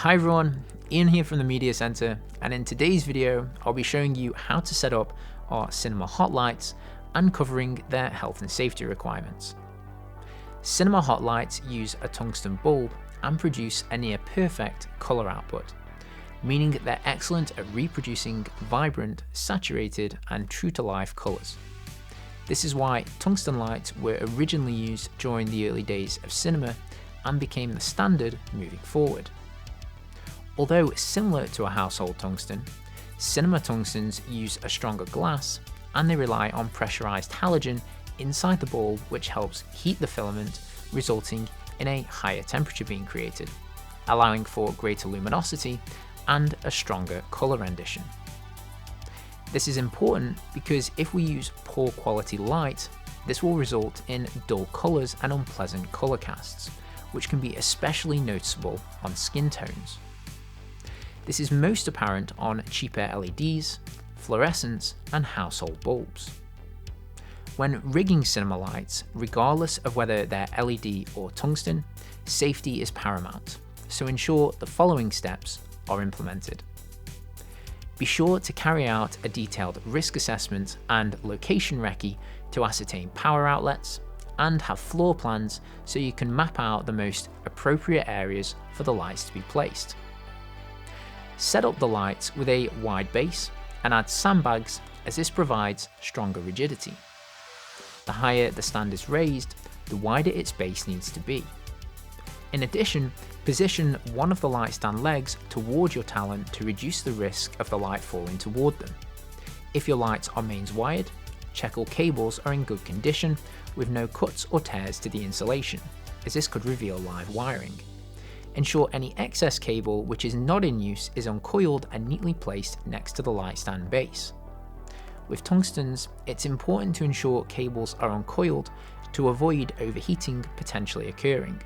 Hi everyone, Ian here from the Media Center, and in today's video I'll be showing you how to set up our cinema hot lights and covering their health and safety requirements. Cinema hot lights use a tungsten bulb and produce a near perfect color output, meaning that they're excellent at reproducing vibrant, saturated and true to life colors. This is why tungsten lights were originally used during the early days of cinema and became the standard moving forward. Although similar to a household tungsten, cinema tungstens use a stronger glass and they rely on pressurized halogen inside the bulb, which helps heat the filament, resulting in a higher temperature being created, allowing for greater luminosity and a stronger color rendition. This is important because if we use poor quality light, this will result in dull colors and unpleasant color casts, which can be especially noticeable on skin tones. This is most apparent on cheaper LEDs, fluorescents, and household bulbs. When rigging cinema lights, regardless of whether they're LED or tungsten, safety is paramount, so ensure the following steps are implemented. Be sure to carry out a detailed risk assessment and location recce to ascertain power outlets, and have floor plans so you can map out the most appropriate areas for the lights to be placed. Set up the lights with a wide base and add sandbags, as this provides stronger rigidity. The higher the stand is raised, the wider its base needs to be. In addition, position one of the light stand legs toward your talon to reduce the risk of the light falling toward them. If your lights are mains wired, check all cables are in good condition with no cuts or tears to the insulation, as this could reveal live wiring. Ensure any excess cable which is not in use is uncoiled and neatly placed next to the light stand base. With tungstens, it's important to ensure cables are uncoiled to avoid overheating potentially occurring.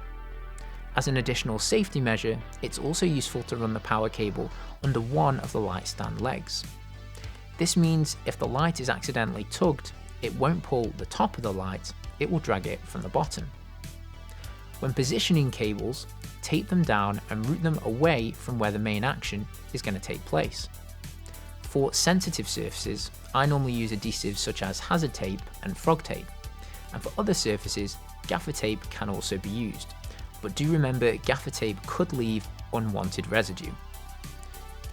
As an additional safety measure, it's also useful to run the power cable under one of the light stand legs. This means if the light is accidentally tugged, it won't pull the top of the light, it will drag it from the bottom. When positioning cables, tape them down and route them away from where the main action is going to take place. For sensitive surfaces, I normally use adhesives such as hazard tape and frog tape, and for other surfaces, gaffer tape can also be used, but do remember gaffer tape could leave unwanted residue.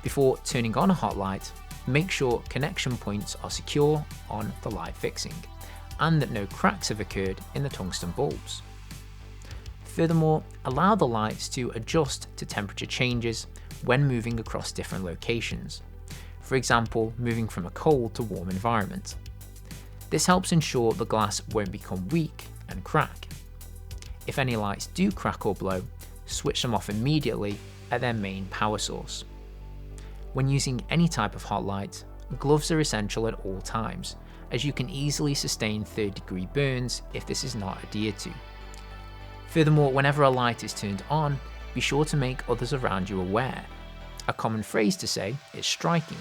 Before turning on a hot light, make sure connection points are secure on the light fixing, and that no cracks have occurred in the tungsten bulbs. Furthermore, allow the lights to adjust to temperature changes when moving across different locations, for example, moving from a cold to warm environment. This helps ensure the glass won't become weak and crack. If any lights do crack or blow, switch them off immediately at their main power source. When using any type of hot light, gloves are essential at all times, as you can easily sustain third-degree burns if this is not adhered to. Furthermore, whenever a light is turned on, be sure to make others around you aware. A common phrase to say is striking.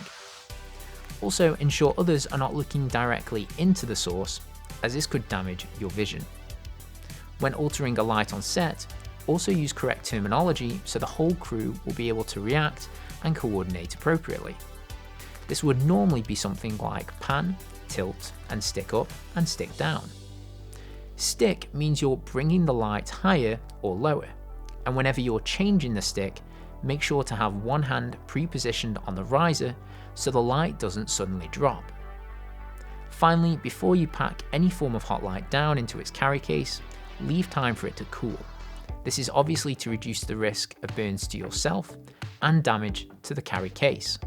Also, ensure others are not looking directly into the source, as this could damage your vision. When altering a light on set, also use correct terminology so the whole crew will be able to react and coordinate appropriately. This would normally be something like pan, tilt, and stick up and stick down. Stick means you're bringing the light higher or lower, and whenever you're changing the stick, make sure to have one hand pre-positioned on the riser so the light doesn't suddenly drop. Finally, before you pack any form of hot light down into its carry case, leave time for it to cool. This is obviously to reduce the risk of burns to yourself and damage to the carry case.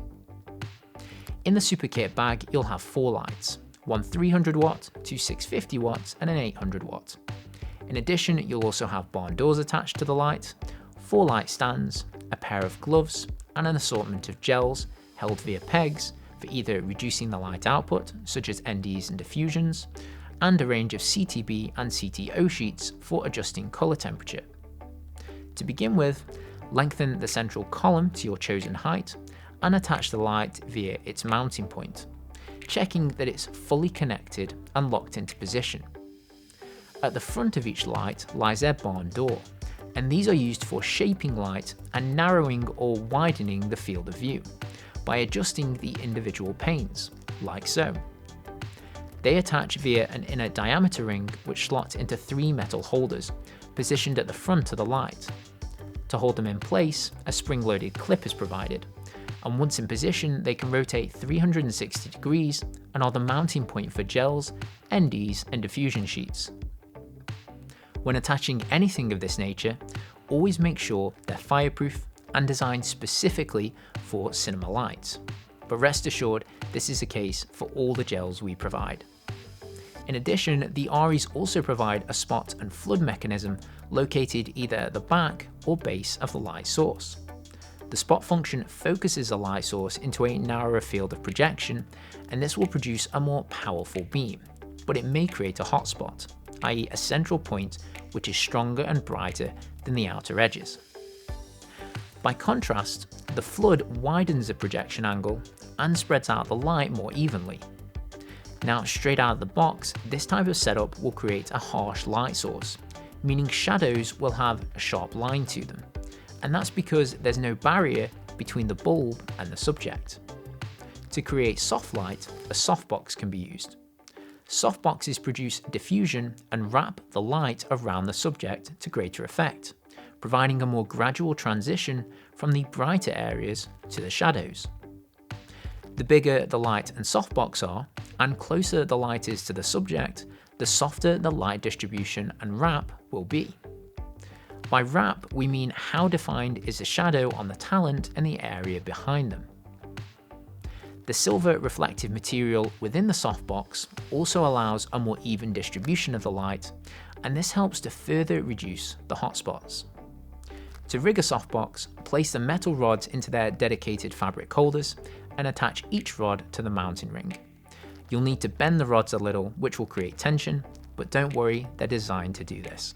In the super kit bag, you'll have 4 lights, one 300 watt, two 650 watts, and an 800 watt. In addition, you'll also have barn doors attached to the light, 4 light stands, a pair of gloves, and an assortment of gels held via pegs for either reducing the light output, such as NDs and diffusions, and a range of CTB and CTO sheets for adjusting color temperature. To begin with, lengthen the central column to your chosen height and attach the light via its mounting point, checking that it's fully connected and locked into position. At the front of each light lies their barn door, and these are used for shaping light and narrowing or widening the field of view by adjusting the individual panes, like so. They attach via an inner diameter ring which slots into 3 metal holders positioned at the front of the light. To hold them in place, a spring-loaded clip is provided, and once in position they can rotate 360 degrees and are the mounting point for gels, NDs and diffusion sheets. When attaching anything of this nature, always make sure they're fireproof and designed specifically for cinema lights. But rest assured, this is the case for all the gels we provide. In addition, the REs also provide a spot and flood mechanism located either at the back or base of the light source. The spot function focuses the light source into a narrower field of projection, and this will produce a more powerful beam, but it may create a hotspot, i.e. a central point which is stronger and brighter than the outer edges. By contrast, the flood widens the projection angle and spreads out the light more evenly. Now, straight out of the box, this type of setup will create a harsh light source, meaning shadows will have a sharp line to them, and that's because there's no barrier between the bulb and the subject. To create soft light, a softbox can be used. Softboxes produce diffusion and wrap the light around the subject to greater effect, providing a more gradual transition from the brighter areas to the shadows. The bigger the light and softbox are, and closer the light is to the subject, the softer the light distribution and wrap will be. By wrap, we mean how defined is the shadow on the talent and the area behind them. The silver reflective material within the softbox also allows a more even distribution of the light, and this helps to further reduce the hotspots. To rig a softbox, place the metal rods into their dedicated fabric holders and attach each rod to the mounting ring. You'll need to bend the rods a little, which will create tension, but don't worry, they're designed to do this.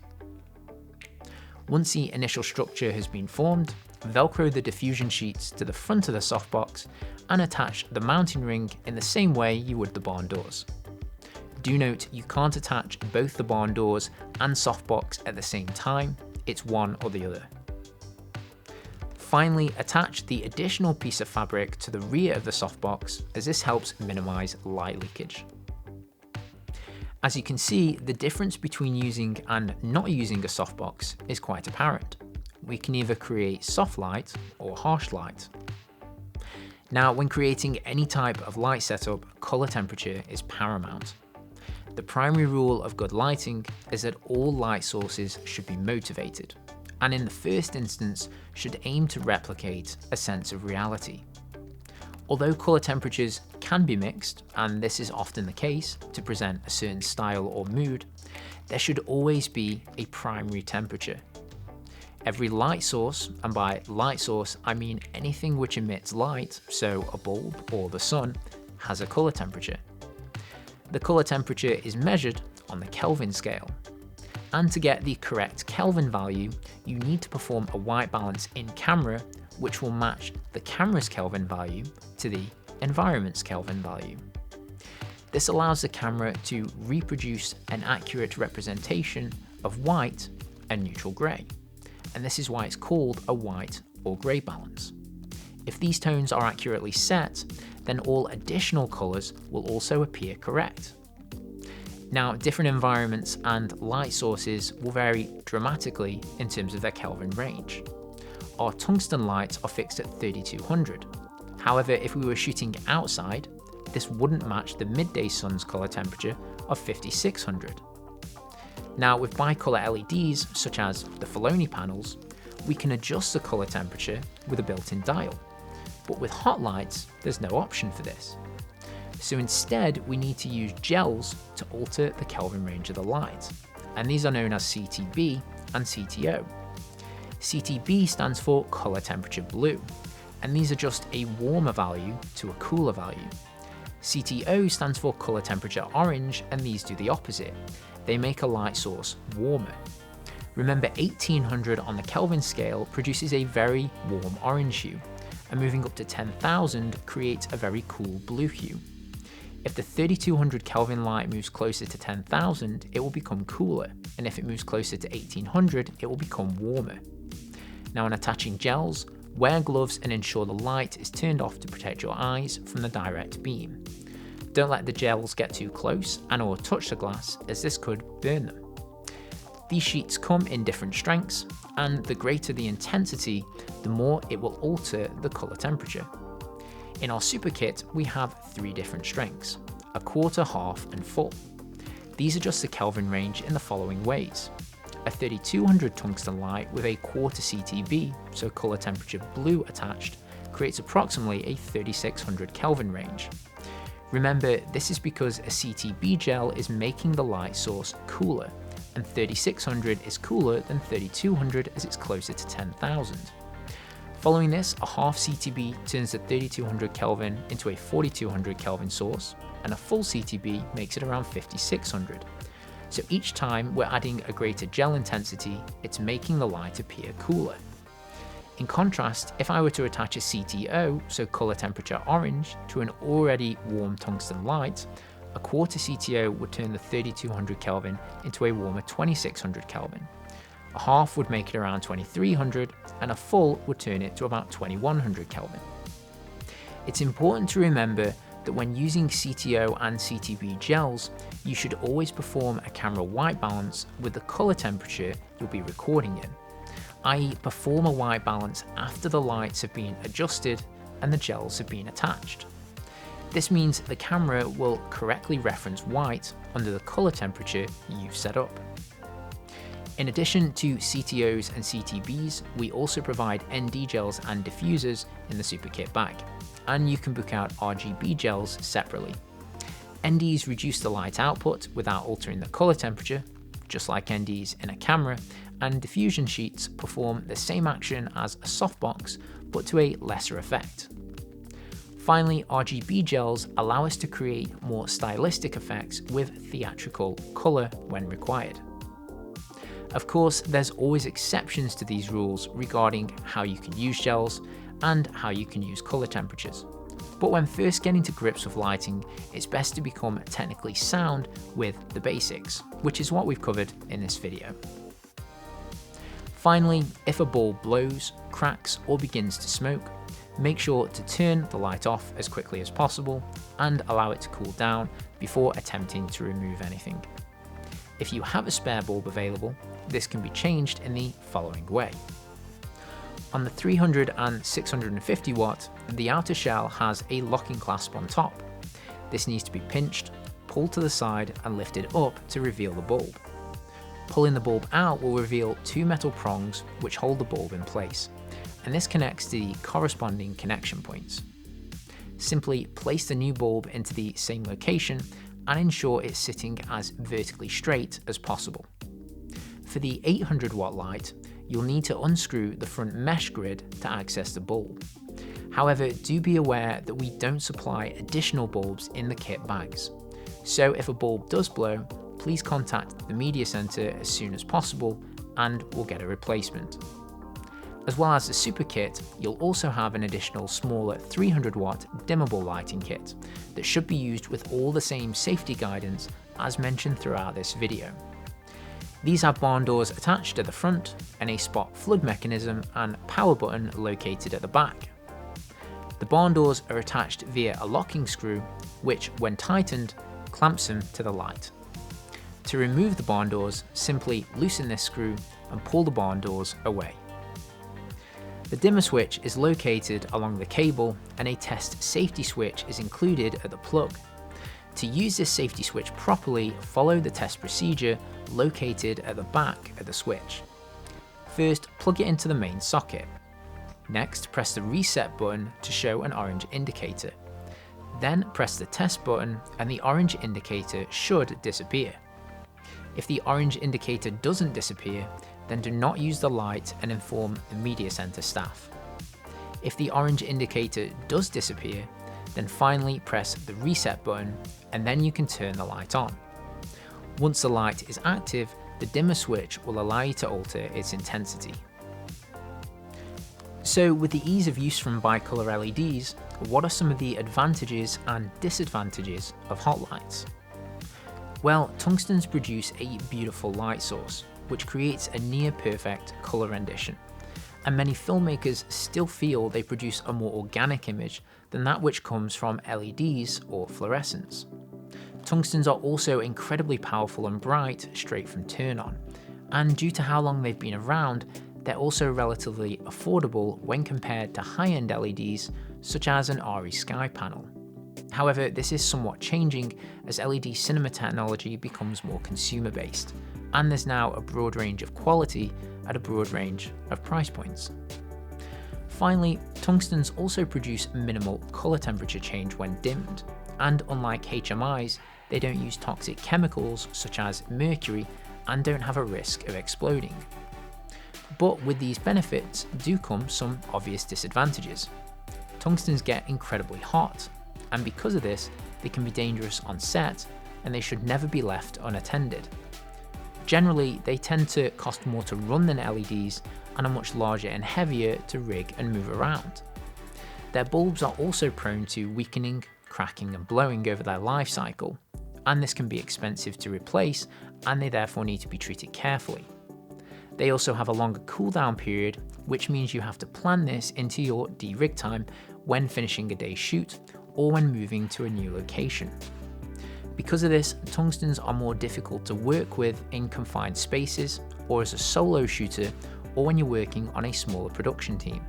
Once the initial structure has been formed, Velcro the diffusion sheets to the front of the softbox and attach the mounting ring in the same way you would the barn doors. Do note you can't attach both the barn doors and softbox at the same time, it's one or the other. Finally, attach the additional piece of fabric to the rear of the softbox, as this helps minimize light leakage. As you can see, the difference between using and not using a softbox is quite apparent. We can either create soft light or harsh light. Now, when creating any type of light setup, color temperature is paramount. The primary rule of good lighting is that all light sources should be motivated, and in the first instance should aim to replicate a sense of reality. Although color temperatures can be mixed, and this is often the case to present a certain style or mood, there should always be a primary temperature. Every light source, and by light source I mean anything which emits light, so a bulb or the sun, has a color temperature. The color temperature is measured on the Kelvin scale. And to get the correct Kelvin value, you need to perform a white balance in camera, which will match the camera's Kelvin value to the environment's Kelvin value. This allows the camera to reproduce an accurate representation of white and neutral grey, and this is why it's called a white or grey balance. If these tones are accurately set, then all additional colours will also appear correct. Now, different environments and light sources will vary dramatically in terms of their Kelvin range. Our tungsten lights are fixed at 3200. However, if we were shooting outside, this wouldn't match the midday sun's color temperature of 5600. Now, with bicolor LEDs, such as the Filoni panels, we can adjust the color temperature with a built-in dial. But with hot lights, there's no option for this. So instead, we need to use gels to alter the Kelvin range of the light, and these are known as CTB and CTO. CTB stands for color temperature blue, and these adjust a warmer value to a cooler value. CTO stands for color temperature orange, and these do the opposite. They make a light source warmer. Remember, 1800 on the Kelvin scale produces a very warm orange hue, and moving up to 10,000 creates a very cool blue hue. If the 3200 Kelvin light moves closer to 10,000, it will become cooler, and if it moves closer to 1800, it will become warmer. Now, when attaching gels, wear gloves and ensure the light is turned off to protect your eyes from the direct beam. Don't let the gels get too close and/or touch the glass, as this could burn them. These sheets come in different strengths, and the greater the intensity, the more it will alter the colour temperature. In our super kit, we have 3 different strengths: a quarter, half, and full. These adjust the Kelvin range in the following ways. A 3200 tungsten light with a quarter CTB, so colour temperature blue attached, creates approximately a 3600 Kelvin range. Remember, this is because a CTB gel is making the light source cooler, and 3600 is cooler than 3200 as it's closer to 10,000. Following this, a half CTB turns the 3200 Kelvin into a 4200 Kelvin source, and a full CTB makes it around 5600. So each time we're adding a greater gel intensity, it's making the light appear cooler. In contrast, if I were to attach a CTO, so colour temperature orange, to an already warm tungsten light, a quarter CTO would turn the 3200 Kelvin into a warmer 2600 Kelvin. A half would make it around 2300, and a full would turn it to about 2100 Kelvin. It's important to remember that when using CTO and CTB gels, you should always perform a camera white balance with the colour temperature you'll be recording in, i.e. perform a white balance after the lights have been adjusted and the gels have been attached. This means the camera will correctly reference white under the colour temperature you've set up. In addition to CTOs and CTBs, we also provide ND gels and diffusers in the super kit bag, and you can book out RGB gels separately. NDs reduce the light output without altering the colour temperature, just like NDs in a camera, and diffusion sheets perform the same action as a softbox, but to a lesser effect. Finally, RGB gels allow us to create more stylistic effects with theatrical colour when required. Of course, there's always exceptions to these rules regarding how you can use gels and how you can use colour temperatures. But when first getting to grips with lighting, it's best to become technically sound with the basics, which is what we've covered in this video. Finally, if a bulb blows, cracks, or begins to smoke, make sure to turn the light off as quickly as possible and allow it to cool down before attempting to remove anything. If you have a spare bulb available, this can be changed in the following way. On the 300 and 650 watt, the outer shell has a locking clasp on top. This needs to be pinched, pulled to the side and lifted up to reveal the bulb. Pulling the bulb out will reveal 2 metal prongs which hold the bulb in place, and this connects to the corresponding connection points. Simply place the new bulb into the same location and ensure it's sitting as vertically straight as possible. For the 800 watt light, you'll need to unscrew the front mesh grid to access the bulb. However, do be aware that we don't supply additional bulbs in the kit bags. So if a bulb does blow, please contact the media center as soon as possible and we'll get a replacement. As well as the super kit, you'll also have an additional smaller 300 watt dimmable lighting kit that should be used with all the same safety guidance as mentioned throughout this video. These have barn doors attached at the front and a spot flood mechanism and power button located at the back. The barn doors are attached via a locking screw, which, when tightened, clamps them to the light. To remove the barn doors, simply loosen this screw and pull the barn doors away. The dimmer switch is located along the cable and a test safety switch is included at the plug. To use this safety switch properly, follow the test procedure located at the back of the switch. First, plug it into the main socket. Next, press the reset button to show an orange indicator. Then press the test button and the orange indicator should disappear. If the orange indicator doesn't disappear, then do not use the light and inform the media center staff. If the orange indicator does disappear, then finally press the reset button and then you can turn the light on. Once the light is active, the dimmer switch will allow you to alter its intensity. So with the ease of use from bicolor LEDs, what are some of the advantages and disadvantages of hot lights? Well, tungstens produce a beautiful light source, which creates a near perfect colour rendition, and many filmmakers still feel they produce a more organic image than that which comes from LEDs or fluorescents. Tungstens are also incredibly powerful and bright straight from turn on, and due to how long they've been around, they're also relatively affordable when compared to high-end LEDs such as an RE Sky panel. However, this is somewhat changing as LED cinema technology becomes more consumer-based, and there's now a broad range of quality at a broad range of price points. Finally, tungstens also produce minimal colour temperature change when dimmed, and unlike HMIs, they don't use toxic chemicals such as mercury and don't have a risk of exploding. But with these benefits do come some obvious disadvantages. Tungstens get incredibly hot, and because of this, they can be dangerous on set, and they should never be left unattended. Generally, they tend to cost more to run than LEDs and are much larger and heavier to rig and move around. Their bulbs are also prone to weakening, cracking and blowing over their life cycle, and this can be expensive to replace, and they therefore need to be treated carefully. They also have a longer cooldown period, which means you have to plan this into your de-rig time when finishing a day's shoot or when moving to a new location. Because of this, tungstens are more difficult to work with in confined spaces or as a solo shooter or when you're working on a smaller production team.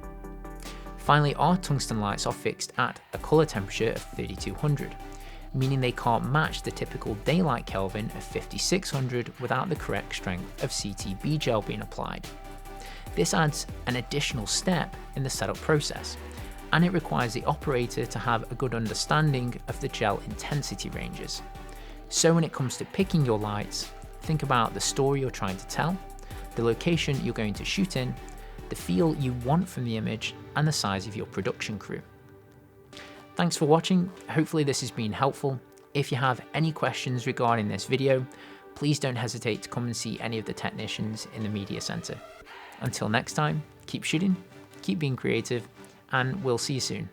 Finally, our tungsten lights are fixed at a colour temperature of 3200, meaning they can't match the typical daylight Kelvin of 5600 without the correct strength of CTB gel being applied. This adds an additional step in the setup process, and it requires the operator to have a good understanding of the gel intensity ranges. So when it comes to picking your lights, think about the story you're trying to tell, the location you're going to shoot in, the feel you want from the image, and the size of your production crew. Thanks for watching. Hopefully this has been helpful. If you have any questions regarding this video, please don't hesitate to come and see any of the technicians in the media center. Until next time, keep shooting, keep being creative, and we'll see you soon.